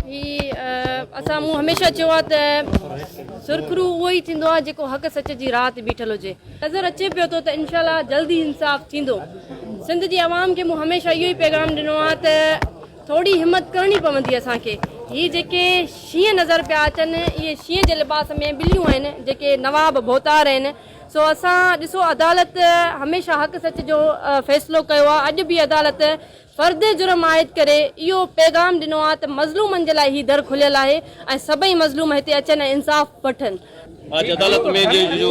ही असां मूं हमेशह चयो आहे त सुरखरू उहो ई थींदो आहे जेको हक़ सच जी राह ते बीठल हुजे। नज़र अचे पियो थो त इंशाल्लाह जल्दी इंसाफ़ थींदो। सिंध जी आवाम खे मूं हमेशह इहो ई पैगाम ॾिनो आहे त थोरी हिमत करणी पवंदी असांखे। हीअ जेके शींहं नज़र पिया अचनि इहे शींहं जे लिबास में ॿिलियूं आहिनि जेके नवाब भोतार आहिनि। सो असां ॾिसो अदालत हमेशह हक़ सच जो फ़ैसिलो कयो आहे। अॼु बि अदालत फ़र्द जुर्म आयद करे इहो पैगाम ॾिनो आहे त मज़लूमनि जे लाइ हीउ दर खुलियल आहे ऐं सभई मज़लूम हिते अचनि ऐं इंसाफ़ वठनि। आज अदालत में जो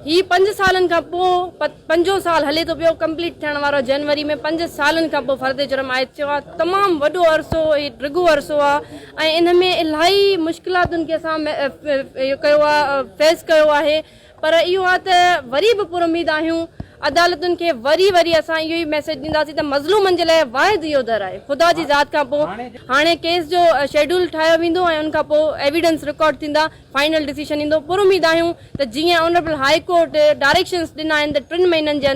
ही 5 सालनि खां पोइ 5 साल हले थो पियो कंप्लीट थियण वारो जनवरी में 5 सालनि खां पोइ फ़र्द जुर्म आयद थियो आहे। तमामु वॾो अरसो ॾिघो अरसो आहे ऐं इन में इलाही मुश्किलातुनि खे असां इहो कयो आहे फेस कयो आहे। पर इहो आहे त वरी बि पुरुमीद आहियूं अदालतुनि खे वरी असां इहो ई मैसेज ॾींदासीं त मज़लूमनि जे लाइ वाहिद इहो दर आहे। ख़ुदा जी ज़ात खां पोइ हाणे केस जो शेड्यूल ठाहियो वेंदो ऐं उनखां पोइ एविडेंस रिकॉर्ड थींदा, फाइनल डिसीजन ईंदो। पुरुमीद आहियूं त जीअं ऑनरेबल हाई कोर्ट डायरेक्शंस ॾिना आहिनि त 3 महीननि जे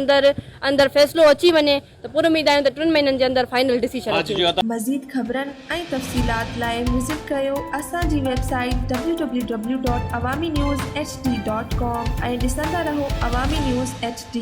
अंदरि फ़ैसिलो अची वञे त पुरुमीद आहियूं त 3 महीननि जे अंदरि फाइनल डिसीजन अची वञे। मज़ीद ख़बरनि ऐं तफ़सीलात लाइ विज़िट कयो असांजी वेबसाइट www.awamiNewsHD.com ऐं ॾिसंदा रहो अवामी न्यूज़ HD।